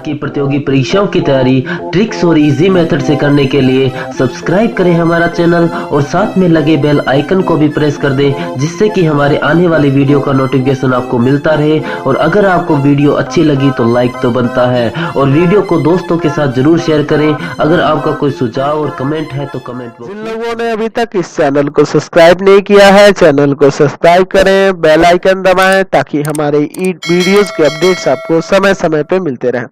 की प्रतियोगी परीक्षाओं की तैयारी ट्रिक्स और इजी मेथड से करने के लिए सब्सक्राइब करें हमारा चैनल और साथ में लगे बेल आइकन को भी प्रेस कर दें, जिससे कि हमारे आने वाली वीडियो का नोटिफिकेशन आपको मिलता रहे। और अगर आपको वीडियो अच्छी लगी तो लाइक तो बनता है, और वीडियो को दोस्तों के साथ जरूर शेयर करें। अगर आपका कोई सुझाव और कमेंट है तो कमेंट बॉक्स जिन लोगों ने अभी तक इस चैनल को सब्सक्राइब नहीं किया है, चैनल को सब्सक्राइब करें, बेल आइकन दबाएं ताकि हमारे वीडियोस के अपडेट्स आपको समय समय पे मिलते रहें।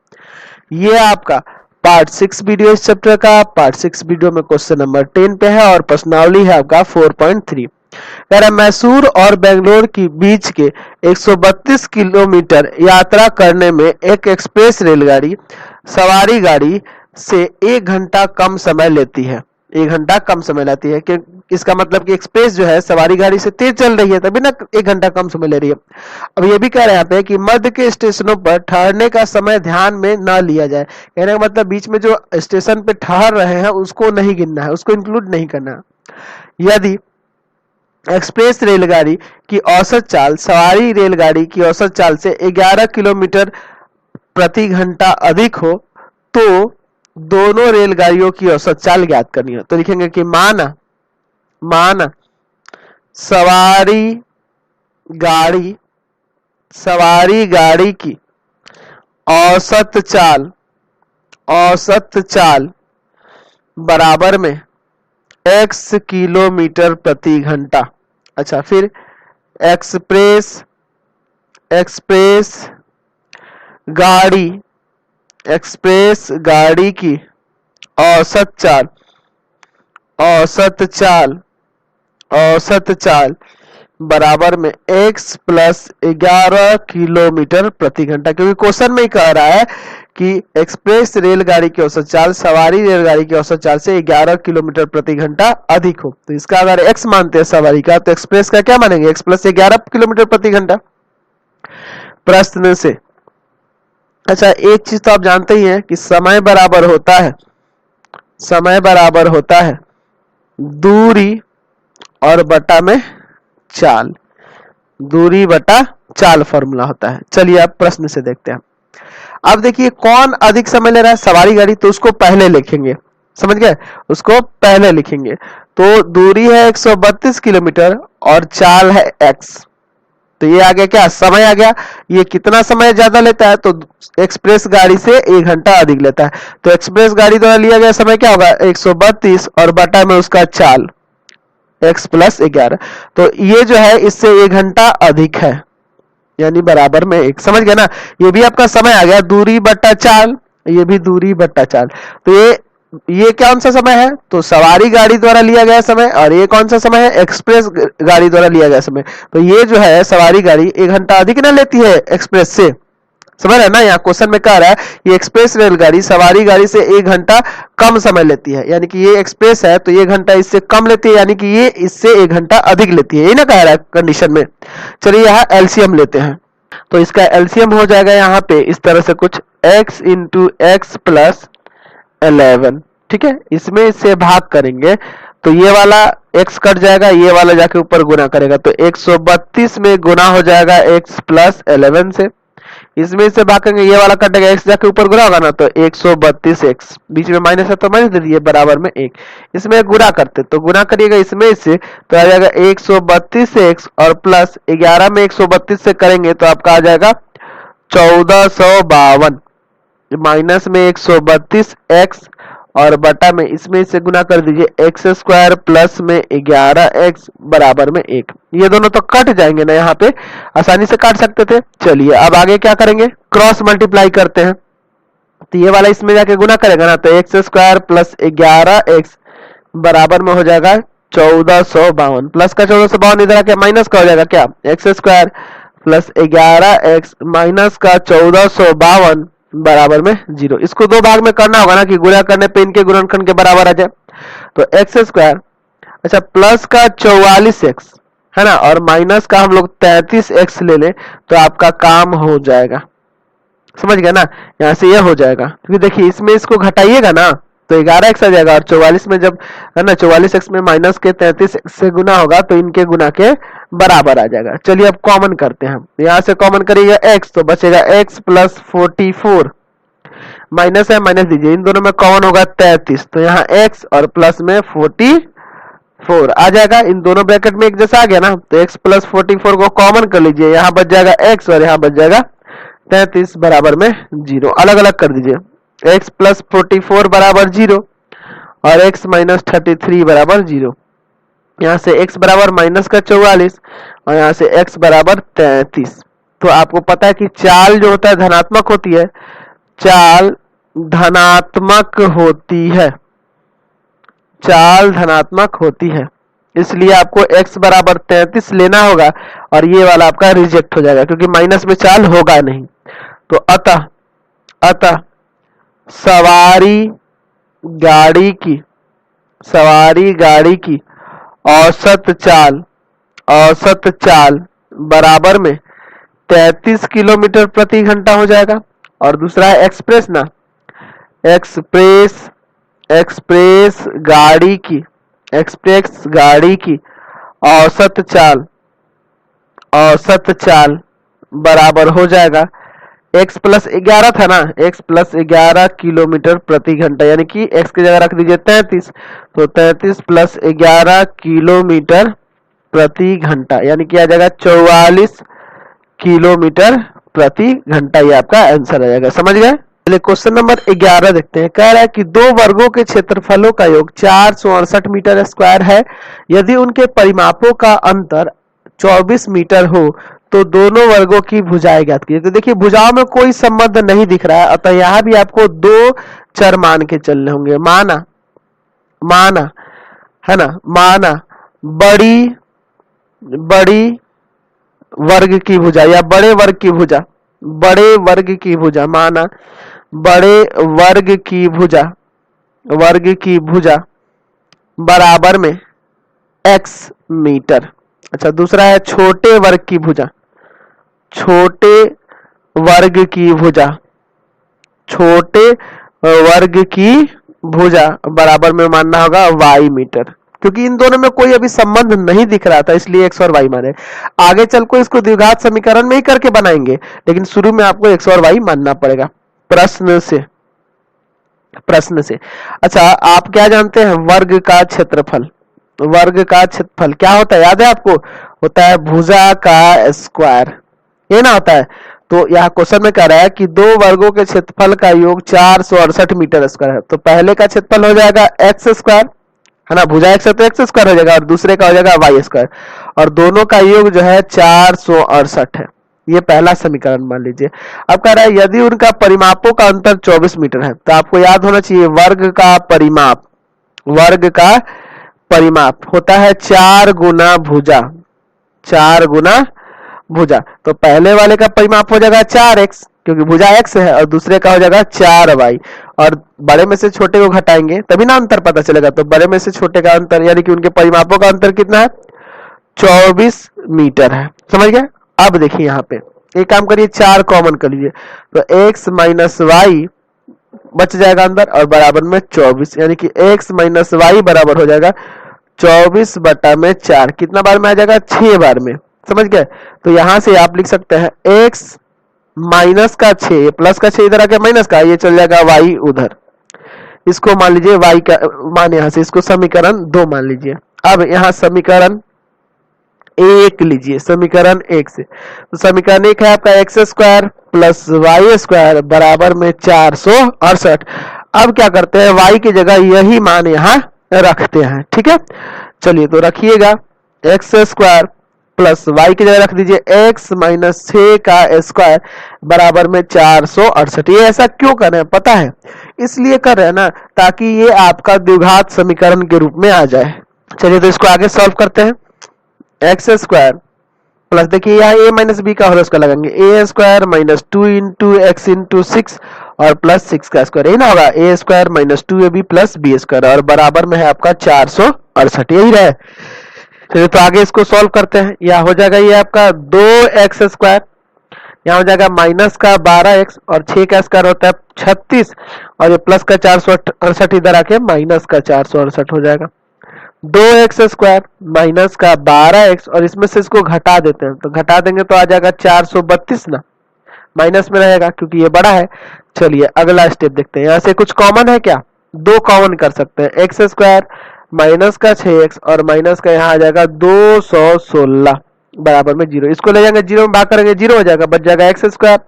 ये आपका पार्ट 6 वीडियो इस चैप्टर का। पार्ट 6 वीडियो में क्वेश्चन नंबर 10 पे है और प्रश्नावली है आपका 4.3। कह रहा है मैसूर और बेंगलोर के बीच के 132 किलोमीटर यात्रा करने में एक एक्सप्रेस रेलगाड़ी सवारी गाड़ी से 1 घंटा कम समय लेती है। 1 घंटा कम समय लेती है कि इसका मतलब कि एक्सप्रेस जो है सवारी गाड़ी से तेज चल रही है, तभी ना 1 घंटा कम समय ले रही है। अब ये भी कह रहे हैं यहाँ पे कि मध्य के स्टेशनों पर ठहरने का समय ध्यान में न लिया जाए। कहने का मतलब बीच में जो स्टेशन पे ठहर रहे हैं उसको नहीं गिनना है, उसको इंक्लूड नहीं करना है। यदि एक्सप्रेस रेलगाड़ी की औसत चाल सवारी रेलगाड़ी की औसत चाल से 11 किलोमीटर प्रति घंटा अधिक हो तो दोनों रेलगाड़ियों की औसत चाल ज्ञात करनी है। तो लिखेंगे कि माना सवारी गाड़ी की औसत चाल बराबर में x किलोमीटर प्रति घंटा। अच्छा, फिर एक्सप्रेस गाड़ी की औसत चाल बराबर में x प्लस 11 किलोमीटर प्रति घंटा, क्योंकि क्वेश्चन में ही कह रहा है कि एक्सप्रेस रेलगाड़ी की औसत चाल सवारी रेलगाड़ी की औसत चाल से 11 किलोमीटर प्रति घंटा अधिक हो। तो इसका अगर x मानते हैं सवारी का, तो एक्सप्रेस का क्या मानेंगे? x प्लस 11 किलोमीटर प्रति घंटा। प्रश्न से अच्छा, एक चीज तो आप जानते ही हैं कि समय बराबर होता है दूरी और बटा में चाल। दूरी बटा चाल फॉर्मूला होता है। चलिए अब प्रश्न से देखते हैं। अब देखिए कौन अधिक समय ले रहा है? सवारी गाड़ी, तो उसको पहले लिखेंगे, समझ गए? उसको पहले लिखेंगे। तो दूरी है 132 किलोमीटर और चाल है x। तो ये आ गया क्या? समय आ गया। ये कितना समय ज्यादा लेता है? तो एक्सप्रेस गाड़ी से 1 घंटा अधिक लेता है। तो एक्सप्रेस गाड़ी द्वारा लिया गया समय क्या होगा? 132 और बटा में उसका चाल x प्लस 11। तो ये जो है इससे 1 घंटा अधिक है, यानी बराबर में 1। समझ गए ना? ये भी आपका समय आ गया, दूरी बट्टा चाल, ये भी दूरी बट्टा चाल। तो ये कौन सा समय है? तो सवारी गाड़ी द्वारा लिया गया समय। और ये कौन सा समय है? एक्सप्रेस गाड़ी द्वारा लिया गया समय। तो ये जो है सवारी गाड़ी 1 घंटा अधिक ना लेती है एक्सप्रेस से, समझ रहे ना? यहाँ क्वेश्चन में कह रहा है ये एक्सप्रेस रेलगाड़ी सवारी गाड़ी से 1 घंटा कम समय लेती है, यानी कि ये एक्सप्रेस है तो 1 घंटा इससे कम लेती है, यानी कि ये इससे 1 घंटा अधिक लेती है। ये ना कह रहा है कंडीशन में। चलिए यहाँ एलसीएम लेते हैं। तो इसका एलसीएम हो जाएगा यहाँ पे इस तरह से कुछ x इंटू एक्स प्लस 11। ठीक है, इसमें इससे भाग करेंगे तो ये वाला x कट जाएगा, ये वाला जाके ऊपर गुना करेगा तो 132 में गुना हो जाएगा x प्लस 11 से। इसमें से भाग करेंगे, ये वाला कटेगा, x जाके ऊपर गुना होगा ना, तो 132x, बीच में माइनस है तो माइनस दे दिए, बराबर में 1। इसमें गुना करते तो गुना करिएगा इसमें इससे तो आ जाएगा 132x और प्लस 11 में 132 से करेंगे तो आपका आ जाएगा 1452, माइनस में 132x और बटा में इसमें से गुना कर दीजिए एक्स स्क्वायर प्लस में 11x बराबर में 1। ये दोनों तो कट जाएंगे ना, यहाँ पे आसानी से काट सकते थे। चलिए अब आगे क्या करेंगे? क्रॉस मल्टीप्लाई करते हैं। तो ये वाला इसमें जाके गुना करेगा ना, तो एक्स स्क्वायर प्लस 11x बराबर में हो जाएगा 1452। प्लस का 1452 इधर आके माइनस का हो जाएगा क्या? X square plus 11x minus का 1452 बराबर में 0। इसको 2 भाग में करना होगा ना कि गुणा करने पे इनके गुणनखंड के बराबर आ जाए। तो एक्स स्क्वायर अच्छा प्लस का 44x है ना, और माइनस का हम लोग 33x ले लें तो आपका काम हो जाएगा। समझ गया ना? यहाँ से ये हो जाएगा, क्योंकि देखिए इसमें इसको घटाइएगा ना तो 11x आ जाएगा, और 44 में जब है ना 44x में माइनस के 33x से गुना होगा तो इनके गुना के बराबर आ जाएगा। चलिए अब कॉमन करते हैं। यहाँ से कॉमन करिएगा x तो बचेगा x प्लस 44 माइनस है माइनस दीजिए, इन दोनों में कॉमन होगा 33, तो यहाँ x और प्लस में 44 आ जाएगा। इन दोनों ब्रैकेट में एक जैसा आ गया ना, तो x प्लस 44 को कॉमन कर लीजिए, यहाँ बच जाएगा x और यहाँ बच जाएगा 33 बराबर में 0। अलग अलग कर दीजिए, x प्लस 44 बराबर 0 और x माइनस 33 बराबर 0। यहाँ से x बराबर माइनस का 44 और यहाँ से x बराबर 33। तो आपको पता है कि चाल जो होता है धनात्मक होती है, चाल धनात्मक होती है, चाल धनात्मक होती है, इसलिए आपको x बराबर 33 लेना होगा और ये वाला आपका रिजेक्ट हो जाएगा क्योंकि माइनस में चाल होगा नहीं। तो अतः सवारी गाड़ी की औसत चाल बराबर में 33 किलोमीटर प्रति घंटा हो जाएगा। और दूसरा है एक्सप्रेस गाड़ी की औसत चाल बराबर हो जाएगा, x प्लस 11 था ना, x प्लस 11 किलोमीटर प्रति घंटा, यानी कि x की जगह रख दीजिए 33, तो 33 प्लस 11 किलोमीटर प्रति घंटा, यानी कि आ जाएगा 44 किलोमीटर प्रति घंटा। ये आपका आंसर आ जाएगा। समझ गए? चलिए क्वेश्चन नंबर 11 देखते हैं। कह रहा है कि दो वर्गों के क्षेत्रफलों का योग 468 मीटर स्क्वायर है। यदि उनके परिमापों का अंतर 24 मीटर हो तो दोनों वर्गों की भुजाएं ज्ञात कीजिए। तो देखिए भुजाओं में कोई संबंध नहीं दिख रहा है, अतः यहाँ भी आपको दो चर मान के चलने होंगे। माना है ना, माना बड़ी वर्ग की भुजा या बड़े वर्ग की भुजा, माना बड़े वर्ग की भुजा बराबर में x मीटर। अच्छा, दूसरा है छोटे वर्ग की भुजा बराबर में मानना होगा y मीटर। क्योंकि इन दोनों में कोई अभी संबंध नहीं दिख रहा था, इसलिए x और y माने। आगे चल को इसको द्विघात समीकरण में ही करके बनाएंगे, लेकिन शुरू में आपको x और y मानना पड़ेगा प्रश्न से। अच्छा, आप क्या जानते हैं? वर्ग का क्षेत्रफल क्या होता है? याद है आपको? होता है भुजा का स्क्वायर, ये ना होता है। तो यहाँ क्वेश्चन में कह रहा है कि दो वर्गों के क्षेत्रफल का योग 468 मीटर स्क्वायर है। तो पहले का क्षेत्रफल हो जाएगा एक्स स्क्वायर, है ना, भुजा x है तो एक्स स्क्वायर हो जाएगा, और दूसरे का हो जाएगा वाई स्क्वायर, और दोनों का योग जो है 468 है। ये पहला समीकरण मान लीजिए। अब कह रहा है यदि उनका परिमापों का अंतर 24 मीटर है, तो आपको याद होना चाहिए वर्ग का परिमाप होता है 4 गुना भुजा। तो पहले वाले का परिमाप हो जाएगा 4x क्योंकि भुजा x है, और दूसरे का हो जाएगा 4y, और बड़े में से छोटे को घटाएंगे तभी ना अंतर पता चलेगा। तो बड़े में से छोटे का अंतर यानी कि उनके परिमापों का अंतर कितना है? 24 मीटर है। समझ गए? अब देखिए यहाँ पे एक काम करिए, 4 कॉमन कर लीजिए, तो x माइनस वाई बच जाएगा अंदर और बराबर में 24, यानी कि x माइनस वाई बराबर हो जाएगा 24 बटा में 4। कितना बार में आ जाएगा? 6 बार में। समझ गए? तो यहां से आप लिख सकते हैं x माइनस का 6, प्लस का 6 इधर आ गया, माइनस का, ये चल जाएगा y उधर। इसको मान लीजिए y का मान, यहां से इसको समीकरण 2 मान लीजिए। अब यहां समीकरण 1 लीजिए, समीकरण 1 से। तो समीकरण 1 है आपका x square plus y square बराबर में 468। अब क्या करते हैं? y की जगह यही मान यहाँ रखते हैं। ठीक है, चलिए तो रखिएगा, एक्स स्क्वायर प्लस वाई की जगह रख दीजिए x माइनस 6 का स्क्वायर बराबर में 468। ये ऐसा क्यों कर रहे हैं पता है? इसलिए कर रहे हैं ना ताकि ये आपका द्विघात समीकरण के रूप में आ जाए। चलिए तो इसको आगे सॉल्व करते हैं। एक्स स्क्वायर प्लस, देखिए यहाँ a माइनस बी का होल स्क्वायर लगाएंगे, a square minus 2 into x into 6 और प्लस 6 का स्क्वायर, यही ना होगा, a square minus 2ab plus b square, और बराबर में है आपका 468। यही रहे। चलिए तो आगे इसको सॉल्व करते हैं। यह हो जाएगा ये आपका 2x स्क्वायर, यहाँ हो जाएगा माइनस का 12x और 6 का स्क्वायर होता है 36, और ये प्लस का 468 इधर आके माइनस का 468 हो जाएगा। 2x स्क्वायर माइनस का 12x, और इसमें से इसको घटा देते हैं, तो घटा देंगे तो आ जाएगा 432 ना, माइनस में रहेगा क्योंकि ये बड़ा है। चलिए अगला स्टेप देखते हैं। यहाँ से कुछ कॉमन है क्या? दो कॉमन कर सकते हैं, एक्स स्क्वायर माइनस का 6x और माइनस का यहाँ आ जाएगा 216 बराबर में 0। इसको ले जाएंगे 0 में भाग करेंगे 0 हो जाएगा, बच जाएगा एक्स स्क्वायर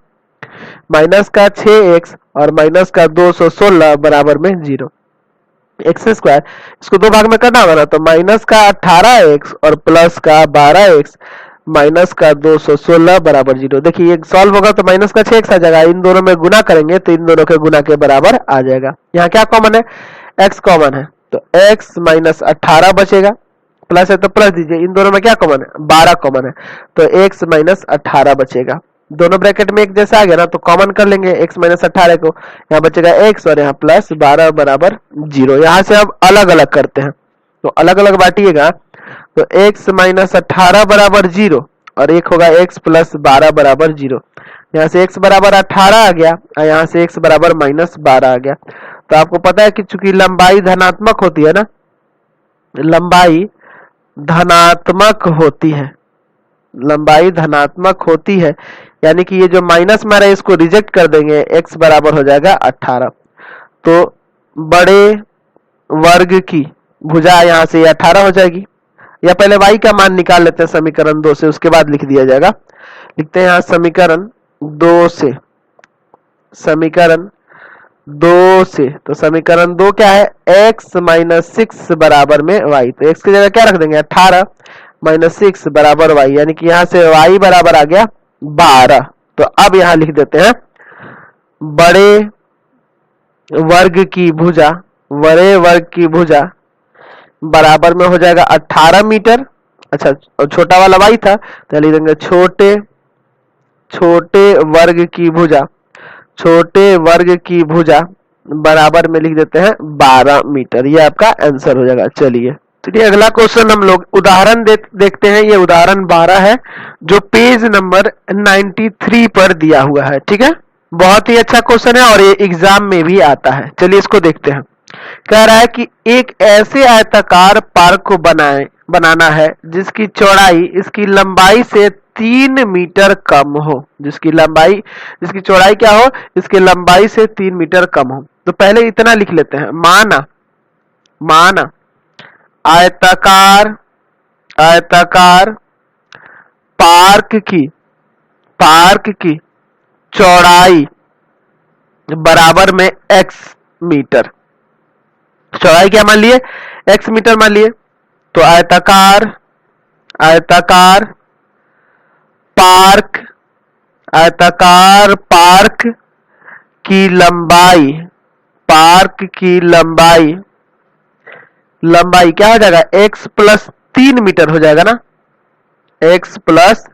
माइनस का 6x और माइनस का 216 बराबर में 0। एक्स स्क्वायर इसको दो भाग में करना होगा ना, तो माइनस का 18x और प्लस का 12x माइनस का 216 बराबर 0। देखिए ये सॉल्व होगा तो माइनस का 6x आ जाएगा, इन दोनों में गुना करेंगे तो इन दोनों के गुना के बराबर आ जाएगा। यहाँ क्या कॉमन है? x कॉमन है, तो x माइनस 18 बचेगा, प्लस है तो प्लस दीजिए, इन दोनों में क्या कॉमन है? 12 कॉमन है, तो x माइनस 18 बचेगा। दोनों ब्रैकेट में एक जैसा आ गया ना, तो कॉमन कर लेंगे x माइनस 18 को, यहाँ बचेगा x और यहाँ प्लस 12 बराबर 0। यहाँ से अब अलग अलग करते हैं, तो अलग अलग बांटिएगा, तो x माइनस 18 बराबर 0 और एक होगा x प्लस 12 बराबर 0। यहाँ से x बराबर 18 आ गया और यहाँ से x बराबर माइनस 12 आ गया। तो आपको पता है कि चूंकि लंबाई धनात्मक होती है ना, लंबाई धनात्मक होती है, लंबाई धनात्मक होती है, यानी कि ये जो माइनस में आ रहा है इसको रिजेक्ट कर देंगे, x बराबर हो जाएगा 18। तो बड़े वर्ग की भुजा यहाँ से 18 हो जाएगी, या पहले y का मान निकाल लेते हैं समीकरण 2 से, उसके बाद लिख दिया जाएगा। लिखते हैं यहाँ समीकरण 2 से, समीकरण 2 से, तो समीकरण 2 क्या है? x माइनस 6 बराबर में y, तो x की जगह क्या रख देंगे? 18 माइनस 6 बराबर y, यानी कि यहाँ से y बराबर आ गया 12। तो अब यहाँ लिख देते हैं बड़े वर्ग की भुजा, बड़े वर्ग की भुजा बराबर में हो जाएगा 18 मीटर। अच्छा, छोटा वाला y था तो लिख देंगे छोटे वर्ग की भुजा, छोटे वर्ग की भुजा बराबर में लिख देते हैं 12 मीटर। ये आपका आंसर हो जाएगा। चलिए ठीक है, अगला क्वेश्चन हम लोग उदाहरण देखते हैं। ये उदाहरण 12 है जो पेज नंबर 93 पर दिया हुआ है। ठीक है, बहुत ही अच्छा क्वेश्चन है और ये एग्जाम में भी आता है। चलिए इसको देखते हैं। कह रहा है कि एक ऐसे आयताकार पार्क को बनाना है जिसकी चौड़ाई इसकी लंबाई से 3 मीटर कम हो, जिसकी चौड़ाई क्या हो? इसकी लंबाई से 3 मीटर कम हो। तो पहले इतना लिख लेते हैं, माना आयताकार पार्क की चौड़ाई बराबर में x मीटर। चौड़ाई क्या मान लिए? x मीटर मान लिए। तो आयताकार पार्क की लंबाई क्या हो जाएगा? x प्लस 3 मीटर हो जाएगा ना, x प्लस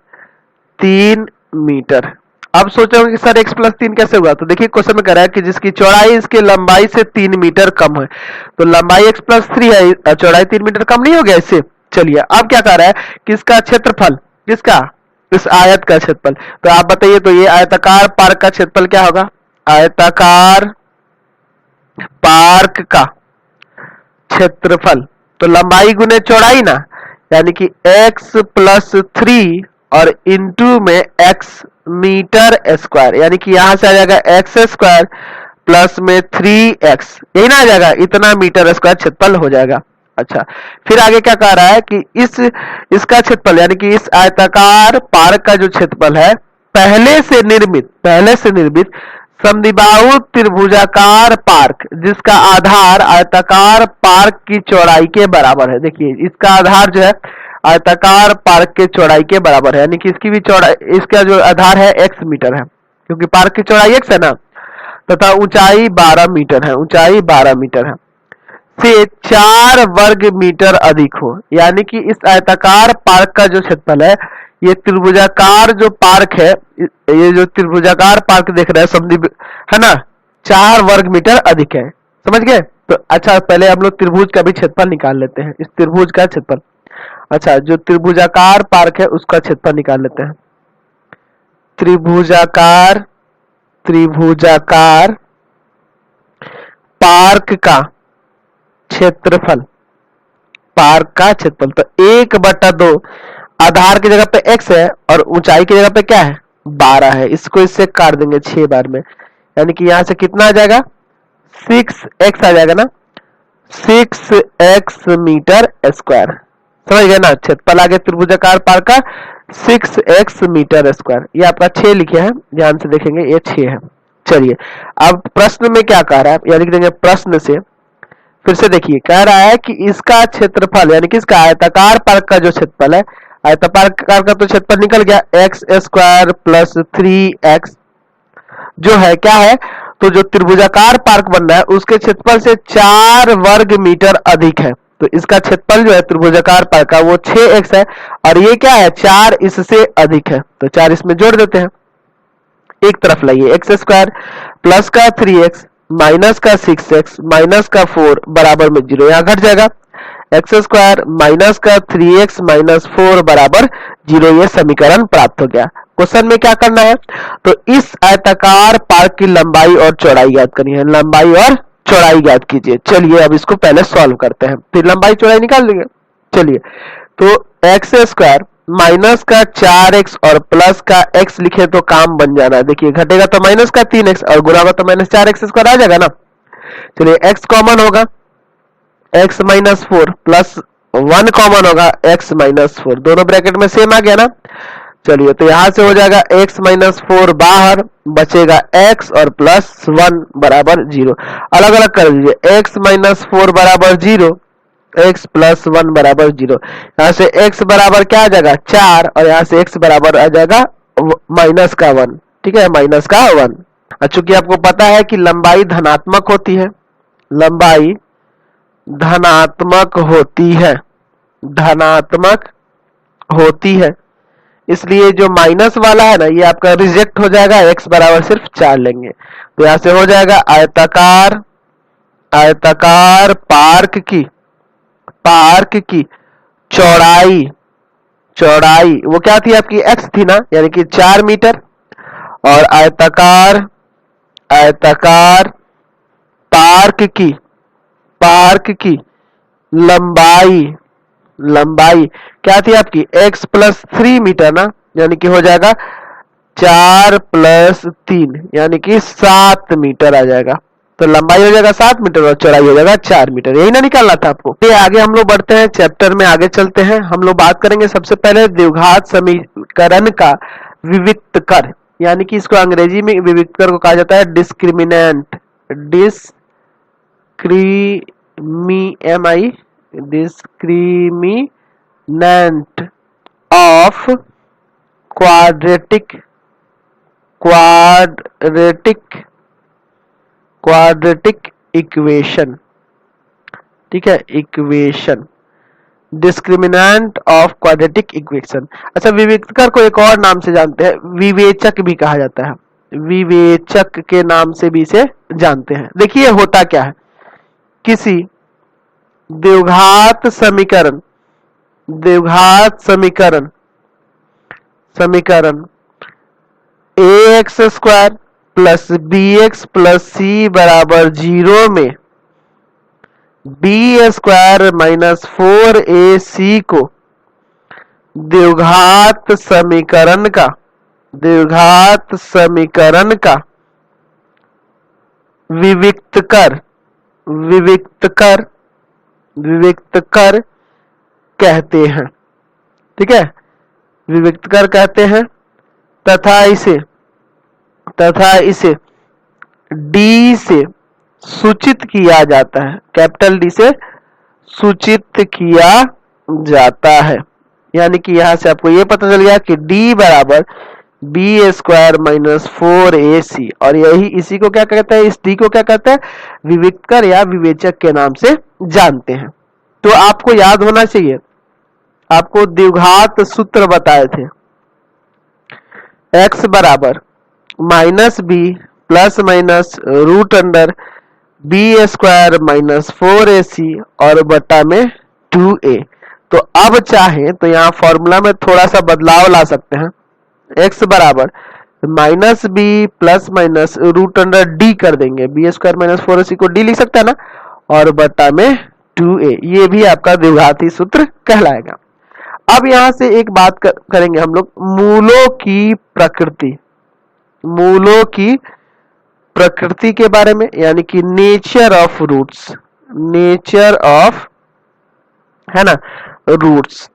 3 मीटर। अब सोचोगे कि सर x प्लस 3 कैसे हुआ? तो देखिए क्वेश्चन में कह रहा है कि जिसकी चौड़ाई इसके लंबाई से 3 मीटर कम है, तो लंबाई x प्लस 3 है, चौड़ाई 3 मीटर कम नहीं हो गया इससे। चलिए अब क्या कह रहा है कि इसका क्षेत्रफल, किसका? इस आयत का क्षेत्रफल। तो आप बताइए, तो ये आयताकार पार्क का क्षेत्रफल क्या होगा? आयताकार पार्क का क्षेत्रफल, तो लंबाई गुने चौड़ाई ना, यानी कि x प्लस 3 और इंटू में x मीटर स्क्वायर, यानी कि यहां से आ जाएगा x स्क्वायर प्लस में 3x, यही ना आ जाएगा, इतना मीटर स्क्वायर क्षेत्रफल हो जाएगा। अच्छा, फिर आगे क्या कह रहा है कि इसका क्षेत्रफल, यानी कि इस आयताकार पार्क का जो क्षेत्रफल है पहले से निर्मित समद्विबाहु त्रिभुजाकार पार्क जिसका आधार आयताकार पार्क की चौड़ाई के बराबर है। देखिए इसका आधार जो है आयताकार पार्क के चौड़ाई के बराबर है, यानी कि इसकी भी चौड़ाई, इसका जो आधार है x मीटर है, क्योंकि पार्क की चौड़ाई x है ना, तथा ऊंचाई 12 मीटर है, ऊंचाई 12 मीटर है, से 4 वर्ग मीटर अधिक हो। यानी कि इस आयताकार पार्क का जो क्षेत्रफल है, ये त्रिभुजाकार जो पार्क है, ये जो त्रिभुजाकार पार्क देख रहे हैं है ना, 4 वर्ग मीटर अधिक है। समझ गए? तो अच्छा, पहले हम लोग त्रिभुज का भी क्षेत्रफल निकाल लेते हैं, इस त्रिभुज का क्षेत्रफल। अच्छा, जो त्रिभुजाकार पार्क है उसका क्षेत्रफल निकाल लेते हैं। त्रिभुजाकार पार्क का क्षेत्रफल, तो 1/2 आधार की जगह पे x है और ऊंचाई की जगह पे क्या है? 12 है। इसको इससे काट देंगे 6 बार में, यानी कि यहाँ से कितना आ जाएगा 6x आ जाएगा ना, 6x मीटर स्क्वायर। समझ गए ना, क्षेत्रफल आगे त्रिभुजाकार पार्क का 6x मीटर स्क्वायर। ये आपका 6 लिखे हैं, ध्यान से देखेंगे ये 6 है। चलिए अब प्रश्न में क्या कह रहा है, यानी कि देंगे प्रश्न से फिर से देखिए, कह रहा है कि इसका क्षेत्रफल यानी कि इसका आयताकार पार्क का जो क्षेत्रफल है, आयताकार का तो क्षेत्रफल निकल गया एक्स स्क्वायर प्लस 3x जो है क्या है, तो जो त्रिभुजाकार पार्क बन रहा है उसके क्षेत्रफल से 4 वर्ग मीटर अधिक है। तो इसका क्षेत्रफल जो है त्रिभुजाकार पार्क का वो 6x है और ये क्या है 4 इससे अधिक है, तो 4 इसमें जोड़ देते हैं। एक तरफ लाइए, एक्स स्क्वायर प्लस का 3x माइनस का 6x माइनस का 4 बराबर में 0, यहाँ घट जाएगा। एक्स स्क्वायर माइनस का 3x माइनस 4 बराबर 0, ये समीकरण प्राप्त हो गया। क्वेश्चन में क्या करना है, तो इस आयताकार पार्क की लंबाई और चौड़ाई ज्ञात करनी है, लंबाई और चौड़ाई ज्ञात कीजिए। चलिए अब इसको पहले सॉल्व करते हैं, फिर लंबाई चौड़ाई निकाल लेंगे। चलिए तो एक्स स्क्वायर माइनस का 4x और प्लस का x लिखे तो काम बन जाना है। देखिए घटेगा तो माइनस का 3x और गुणा होगा तो माइनस 4x स्क्वायर आ जाएगा ना। चलिए x कॉमन होगा, x माइनस 4 प्लस 1 कॉमन होगा, x माइनस 4 दोनों ब्रैकेट में सेम आ गया ना। चलिए तो यहां से हो जाएगा x माइनस 4 बाहर, बचेगा x और प्लस 1 बराबर 0। अलग अलग कर दीजिए, x माइनस 4 बराबर 0, x प्लस 1 बराबर 0। यहाँ से x बराबर क्या आ जाएगा 4 और यहाँ से x बराबर आ जाएगा माइनस का 1। ठीक है, माइनस का 1। चूंकि आपको पता है कि लंबाई धनात्मक होती है, लंबाई धनात्मक होती है, धनात्मक होती है, इसलिए जो माइनस वाला है ना ये आपका रिजेक्ट हो जाएगा, x बराबर सिर्फ 4 लेंगे। तो यहाँ से हो जाएगा आयताकार, आयताकार पार्क की चौड़ाई, चौड़ाई वो क्या थी आपकी x थी ना, यानी कि 4 मीटर, और आयताकार, आयताकार पार्क की लंबाई, लंबाई क्या थी आपकी x प्लस 3 मीटर ना, यानी कि हो जाएगा 4 प्लस 3 यानी कि 7 मीटर आ जाएगा। तो लंबाई हो जाएगा 7 मीटर और चौड़ाई हो जाएगा 4 मीटर, यही ना निकालना था आपको। ये आगे हम लोग बढ़ते हैं, चैप्टर में आगे चलते हैं। हम लोग बात करेंगे सबसे पहले द्विघात समीकरण का विविक्त कर, यानी कि इसको अंग्रेजी में विविक्त कर को कहा जाता है discriminant, discriminant of quadratic equation. ठीक है, equation, discriminant of quadratic equation. अच्छा, विविक्तकर को एक और नाम से जानते हैं, विवेचक भी कहा जाता है, विवेचक के नाम से भी इसे जानते हैं। देखिए होता क्या है, किसी द्विघात समीकरण, द्विघात समीकरण, समीकरण ax square plus bx plus c बराबर 0 में b स्क्वायर माइनस 4ac को द्विघात समीकरण का, द्विघात समीकरण का विविक्त कर, विविक्त कर, विविक्त कर कहते हैं। ठीक है, विविक्त कर कहते हैं, तथा इसे डी से सूचित किया जाता है, कैपिटल डी से सूचित किया जाता है। यानी कि यहां से आपको यह पता चल गया कि डी बराबर बी स्क्वायर माइनस 4ac, और यही इसी को क्या कहते हैं, इस डी को क्या कहते हैं, विविक्त कर या विवेचक के नाम से जानते हैं। तो आपको याद होना चाहिए, आपको द्विघात सूत्र बताए थे, x बराबर minus b plus minus root under b square minus 4ac और बटा में 2a। तो अब चाहे तो यहाँ फॉर्मूला में थोड़ा सा बदलाव ला सकते हैं, x बराबर minus b plus minus root under D कर देंगे, बी स्क्वायर माइनस 4ac को डी लिख सकते हैं ना, और बटा में 2a, ये भी आपका द्विघाती सूत्र कहलाएगा। अब यहां से एक बात करेंगे हम लोग, मूलों की प्रकृति, मूलों की प्रकृति के बारे में, यानी कि nature of roots, nature of, है ना, रूट्स,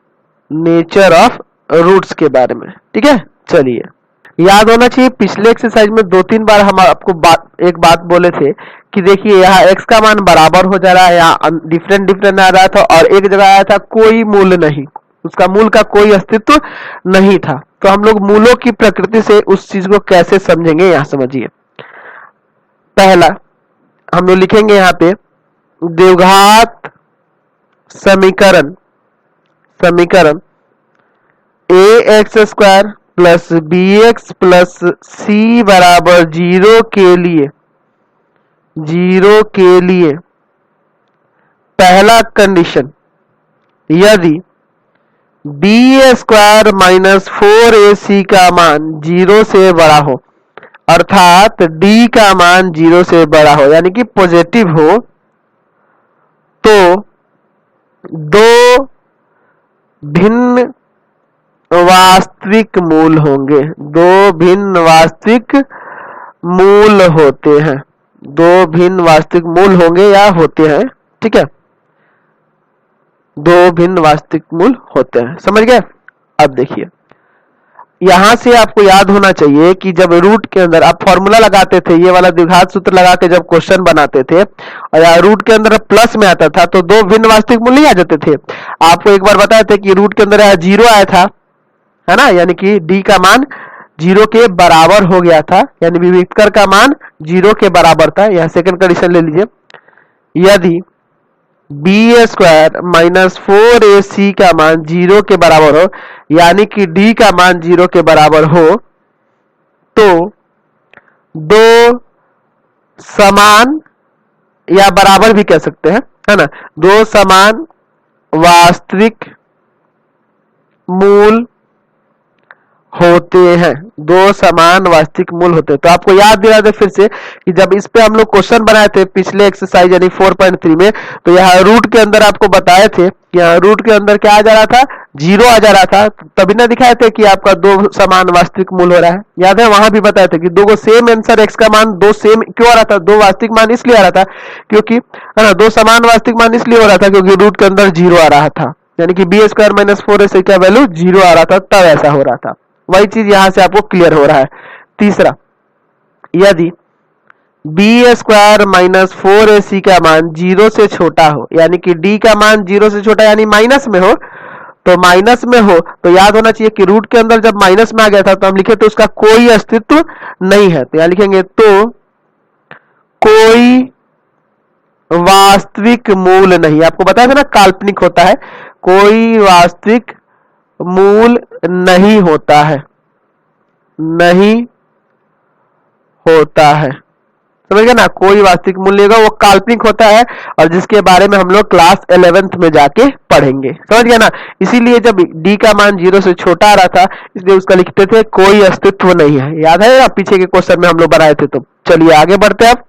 नेचर ऑफ रूट्स के बारे में। ठीक है, चलिए याद होना चाहिए, पिछले एक्सरसाइज में 2-3 बार हम आपको एक बात बोले थे कि देखिए यहाँ x का मान बराबर हो जा रहा है, यहाँ डिफरेंट डिफरेंट आ रहा था, और एक जगह आया था कोई मूल नहीं, उसका मूल का कोई अस्तित्व नहीं था। तो हम लोग मूलों की प्रकृति से उस चीज को कैसे समझेंगे, यहाँ समझिए। पहला हम लोग लिखेंगे यहाँ पे द्विघात समीकरण, समीकरण ax² plus bx plus c बराबर 0 के लिए, 0 के लिए पहला कंडीशन, यदि b² माइनस 4ac का मान 0 से बड़ा हो, अर्थात d का मान 0 से बड़ा हो, यानी कि पॉजिटिव हो, तो दो भिन्न वास्तविक मूल होंगे, दो भिन्न वास्तविक मूल होते हैं, दो भिन्न वास्तविक मूल होंगे या होते हैं। ठीक है, दो भिन्न वास्तविक मूल होते हैं, समझ गए। अब देखिए यहां से आपको याद होना चाहिए कि जब रूट के अंदर आप फॉर्मूला लगाते थे, ये वाला द्विघात सूत्र लगा के जब क्वेश्चन बनाते थे और यहाँ रूट के अंदर प्लस में आता था, तो दो भिन्न वास्तविक मूल नहीं आ जाते थे। आपको एक बार बताए थे कि रूट के अंदर यहाँ 0 आया था, है ना, यानी कि d का मान 0 के बराबर हो गया था, यानी विविक्तर का मान 0 के बराबर था। यहाँ सेकंड कंडीशन ले लीजिए, यदि b² माइनस 4ac का मान 0 के बराबर हो, यानी कि d का मान 0 के बराबर हो, तो दो समान या बराबर भी कह सकते हैं, है ना, दो समान वास्तविक मूल होते हैं, दो समान वास्तविक मूल होते हैं। तो आपको याद दिला दे फिर से कि जब इस पे हम लोग क्वेश्चन बनाए थे पिछले एक्सरसाइज यानी 4.3 में, तो यहाँ रूट के अंदर आपको बताए थे कि यहाँ रूट के अंदर क्या आ जा रहा था, 0 आ जा रहा था, तभी ना दिखाए थे कि आपका दो समान वास्तविक मूल हो रहा है। याद है, वहां भी बताए थे कि दो को सेम आंसर, x का मान दो सेम क्यों आ रहा था, दो वास्तविक मान इसलिए आ रहा था क्योंकि, है ना, दो समान वास्तविक मान इसलिए हो रहा था क्योंकि रूट के अंदर 0 आ रहा था, यानी कि b² माइनस 4ac का वैल्यू 0 आ रहा था, तब ऐसा हो रहा था। वही चीज यहां से आपको क्लियर हो रहा है। तीसरा, यदि b² माइनस 4ac का मान 0 से छोटा हो, यानी कि d का मान 0 से छोटा यानी माइनस में हो, तो माइनस में हो तो याद होना चाहिए कि रूट के अंदर जब माइनस में आ गया था तो हम लिखे तो उसका कोई अस्तित्व नहीं है। तो यहां लिखेंगे तो कोई वास्तविक मूल नहीं, आपको बताया था ना काल्पनिक होता है, कोई वास्तविक मूल नहीं होता है, नहीं होता है, समझ गए ना, कोई वास्तविक मूल्य होगा वो काल्पनिक होता है, और जिसके बारे में हम लोग क्लास 11th में जाके पढ़ेंगे, समझ गए ना। इसीलिए जब d का मान 0 से छोटा आ रहा था इसलिए उसका लिखते थे कोई अस्तित्व नहीं है, याद है ना, पीछे के क्वेश्चन में हम लोग बनाए थे। तो चलिए आगे बढ़ते हैं। अब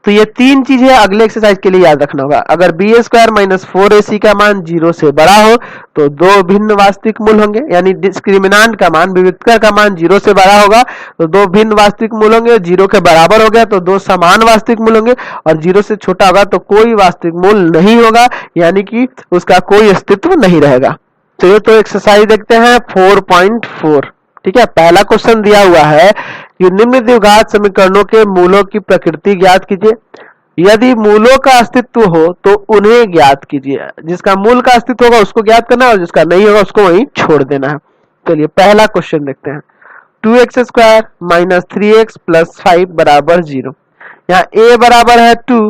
तो ये तीन चीजें अगले एक्सरसाइज के लिए याद रखना होगा। अगर b² माइनस 4ac का मान 0 से बड़ा हो तो दो भिन्न वास्तविक मूल होंगे, यानी डिस्क्रिमिनांट का मान, विविक्तर का मान 0 से बड़ा होगा तो दो भिन्न वास्तविक मूल होंगे, 0 के बराबर हो गया तो दो समान वास्तविक मूल होंगे, और 0 से छोटा होगा तो कोई वास्तविक मूल नहीं होगा, यानी कि उसका कोई अस्तित्व नहीं रहेगा। चलिए तो एक्सरसाइज देखते हैं 4.4। ठीक है, पहला क्वेश्चन दिया हुआ है कि निम्न द्विघात समीकरणों के मूलों की प्रकृति ज्ञात कीजिए। यदि मूलों का अस्तित्व हो तो उन्हें ज्ञात कीजिए, जिसका मूल का अस्तित्व होगा उसको ज्ञात करना है और जिसका नहीं होगा उसको वहीं छोड़ देना है। चलिए पहला क्वेश्चन देखते हैं। 2x² माइनस 3x प्लस 5 बराबर 0। यहाँ a बराबर है 2,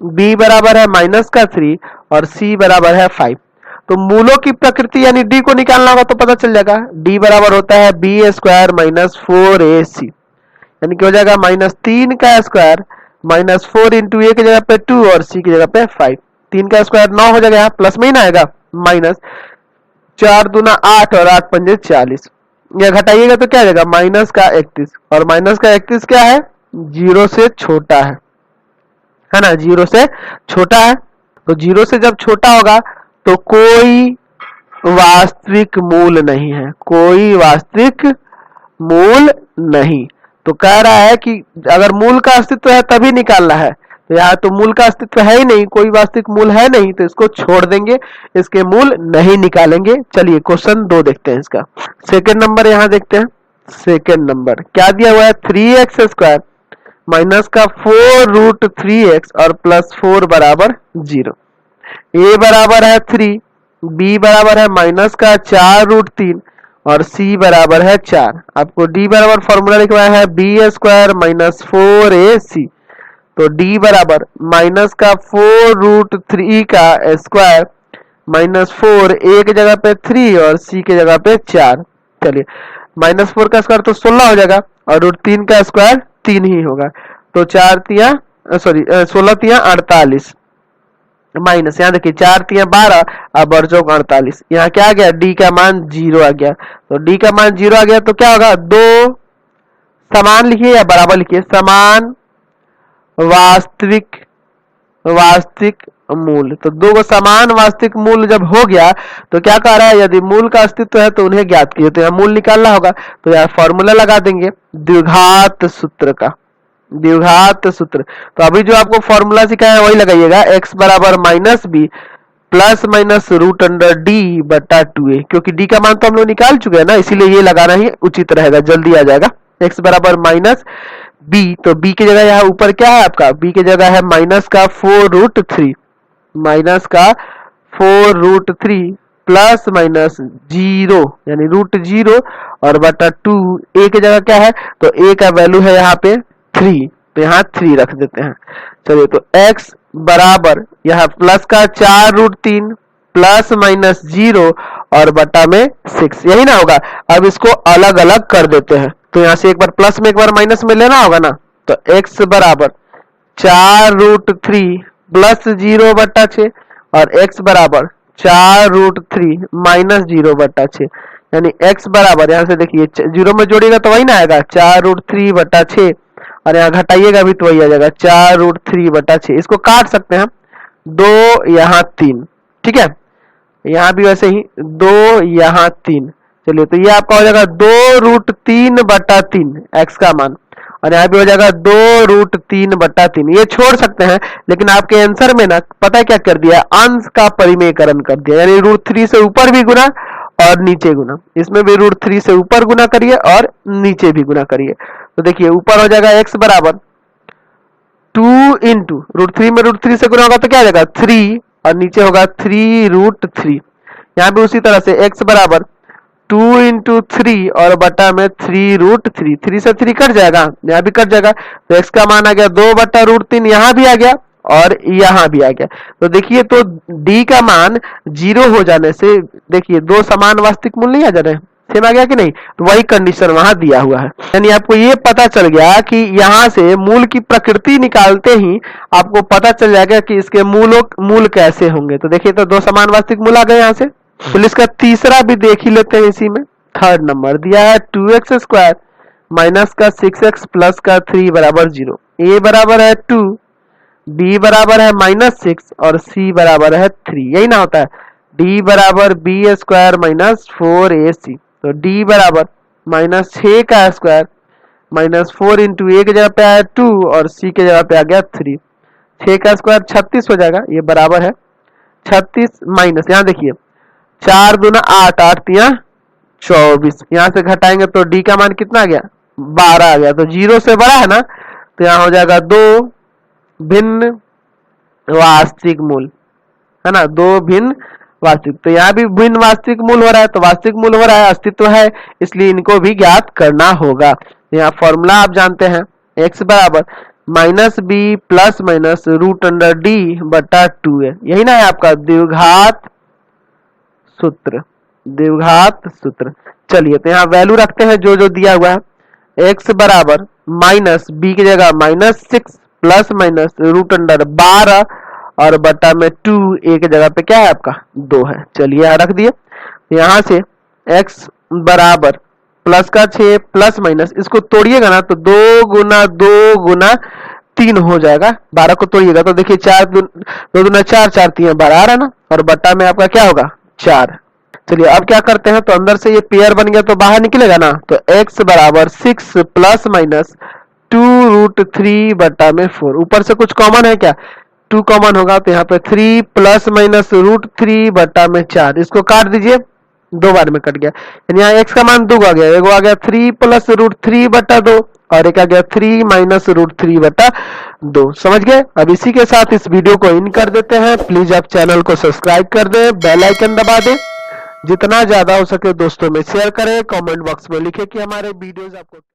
b बराबर है माइनस का 3 और c बराबर है 5। तो मूलों की प्रकृति यानी d को निकालना होगा तो पता चल जाएगा, d बराबर होता है b² माइनस 4ac, यानी कि हो जाएगा माइनस 3 का स्क्वायर माइनस 4 इंटू ए की जगह पे 2 और c की जगह पे 5। 3 का स्क्वायर 9 हो जाएगा, यहाँ प्लस में ही ना आएगा, माइनस 4 दूना 8 और 8 पंजे 40, यह घटाइएगा तो क्या आ जाएगा माइनस का 31, और माइनस का 31 क्या है, 0 से छोटा है ना, 0 से छोटा है। तो 0 से जब छोटा होगा तो कोई वास्तविक मूल नहीं है, कोई वास्तविक मूल नहीं। तो कह रहा है कि अगर मूल का अस्तित्व है तभी निकालना है, तो यहाँ तो मूल का अस्तित्व है ही नहीं, कोई वास्तविक मूल है नहीं, तो इसको छोड़ देंगे, इसके मूल नहीं निकालेंगे। चलिए क्वेश्चन 2 देखते हैं इसका। सेकंड नंबर यहाँ देखते हैं। सेकंड नंबर क्या दिया हुआ है, 3x² माइनस का 4√3x और प्लस 4 बराबर 0। a बराबर है 3, b बराबर है माइनस का 4√3 और c बराबर है 4। आपको d बराबर फॉर्मूला लिखवाया है b² माइनस 4ac, तो d बराबर माइनस का 4√3 का स्क्वायर माइनस 4, a की जगह पे 3 और c की जगह पे 4। चलिए माइनस 4 का स्क्वायर तो 16 हो जाएगा और √3 का स्क्वायर 3 ही होगा, तो 16 तिया 48 माइनस, यहाँ देखिए 4 तिया 12 अब और चौक 48। यहाँ क्या आ गया, d का मान 0 आ गया, तो d का मान 0 आ गया तो क्या होगा, दो समान लिखिए या बराबर लिखिए, समान वास्तविक मूल। तो दो को समान वास्तविक मूल जब हो गया तो क्या कह रहा है, यदि मूल का अस्तित्व है तो उन्हें ज्ञात कीजिए, तो यहाँ मूल निकालना होगा, तो यहाँ फॉर्मूला लगा देंगे द्विघात सूत्र का, द्विघात सूत्र। तो अभी जो आपको फॉर्मूला सिखाया है वही लगाइएगा, x बराबर minus b plus minus √d बटा 2a, क्योंकि d का मान तो हम लोग निकाल चुके हैं ना, इसीलिए ये लगाना ही उचित रहेगा, जल्दी आ जाएगा। x बराबर माइनस b, तो b की जगह यहाँ ऊपर क्या है आपका, b की जगह है माइनस का 4√3, माइनस का 4√3 प्लस माइनस 0 यानी √0 और बटा 2, a की जगह क्या है, तो a का वैल्यू है यहाँ पे 3, तो यहाँ 3 रख देते हैं। चलिए तो x बराबर यहाँ प्लस का 4√3 प्लस माइनस 0 और बटा में 6, यही ना होगा। अब इसको अलग अलग कर देते हैं, तो यहाँ से एक बार प्लस में एक बार माइनस में लेना होगा ना, तो x बराबर 4√3 प्लस 0 बटा 6 और x बराबर 4√3 माइनस 0 बटा 6, यानी x बराबर, यहाँ से देखिए 0 में जोड़िएगा तो वही ना आएगा 4√3 बटा 6 और यहाँ घटाइएगा भी तो वही आ जाएगा 4√3 बटा 6। इसको काट सकते हैं, 2 यहाँ 3, ठीक है, यहाँ भी वैसे ही 2 यहाँ 3। चलिए तो ये आपका हो जाएगा 2√3 बटा 3 x का मान, और यहाँ भी हो जाएगा 2√3 बटा 3। ये छोड़ सकते हैं, लेकिन आपके आंसर में ना पता है क्या कर दिया, अंश का परिमेयकरण कर दिया, यानी √3 से ऊपर भी गुना और नीचे गुना, इसमें भी √3 से ऊपर गुना करिए और नीचे भी गुना करिए। तो देखिए ऊपर हो जाएगा x बराबर 2 इंटू √3 में √3 से गुना होगा तो क्या आ जाएगा 3 और नीचे होगा 3√3। यहाँ भी उसी तरह से x बराबर 2 इंटू 3 और बटा में 3√3, 3 से 3 कट जाएगा, यहाँ भी कट जाएगा, तो x का मान आ गया 2 बटा √3, यहाँ भी आ गया और यहाँ भी आ गया। तो देखिए तो d का मान 0 हो जाने से देखिए दो समान वास्तविक मूल नहीं आ जा रहे हैं, सेम आ गया कि नहीं, तो वही कंडीशन वहां दिया हुआ है। यानी आपको ये पता चल गया कि यहाँ से मूल की प्रकृति निकालते ही आपको पता चल जाएगा कि इसके मूल कैसे होंगे। तो देखिए तो दो समान वास्तविक मूल आ गए यहाँ से। तो इसका तीसरा भी देख ही लेते हैं इसी में। थर्ड नंबर दिया है 2x² माइनस का 6x प्लस का 3 बराबर 0, a बराबर है 2, b बराबर है -6 और c बराबर है 3, यही ना होता है। d बराबर b² माइनस 4ac, तो d बराबर -6 का स्क्वायर माइनस 4 इंटू a की जगह पे आया 2 और c की जगह पे आ गया 3, 6 का स्क्वायर 36 हो जाएगा, ये बराबर है 36 माइनस, यहाँ देखिए 4 दूना 8, 8 तिया 24, यहाँ से घटाएंगे तो d का मान कितना आ गया 12 आ गया, तो 0 से बड़ा है ना, तो यहाँ हो जाएगा 2 भिन्न वास्तविक मूल, है ना, 2 भिन्न वास्तविक। तो यहाँ भी भिन्न वास्तविक मूल हो रहा है, तो वास्तविक मूल हो रहा है, अस्तित्व है, इसलिए इनको भी ज्ञात करना होगा। यहाँ फॉर्मूला आप जानते हैं, x बराबर -b प्लस माइनस √d बटा 2a, यही ना है आपका द्विघात सूत्र, द्विघात सूत्र। चलिए तो यहाँ वैल्यू रखते हैं जो जो दिया हुआ है, x बराबर माइनस b की जगह -6 प्लस माइनस √12 और बटा में 2, a की जगह पे क्या है आपका 2 है। चलिए यहाँ रख दिए, यहाँ से x बराबर प्लस का 6 प्लस माइनस, इसको तोड़िएगा ना तो 2 गुना 2 गुना 3 हो जाएगा, 12 को तोड़िएगा तो देखिए 4 2 दूना 4, 4 3 12 आ रहा है ना, और बटा में आपका क्या होगा 4। चलिए अब क्या करते हैं, तो अंदर से ये पेयर बन गया तो बाहर निकलेगा ना, तो x बराबर 6 प्लस माइनस 2√3/4। ऊपर से कुछ कॉमन है क्या, 2 कॉमन होगा, तो यहाँ पे 3 प्लस माइनस √3/4। इसको काट दीजिए, 2 बार में कट गया, यानी यहाँ x का मान 2 आ गया, एगो आ गया 3 प्लस √3/2 और एक आ गया 3 माइनस √3/2। समझ गए। अब इसी के साथ इस वीडियो को इन कर देते हैं। प्लीज आप चैनल को सब्सक्राइब कर दें, बेल आइकन दबा दें, जितना ज्यादा हो सके दोस्तों में शेयर करें, कमेंट बॉक्स में लिखें कि हमारे वीडियोस आपको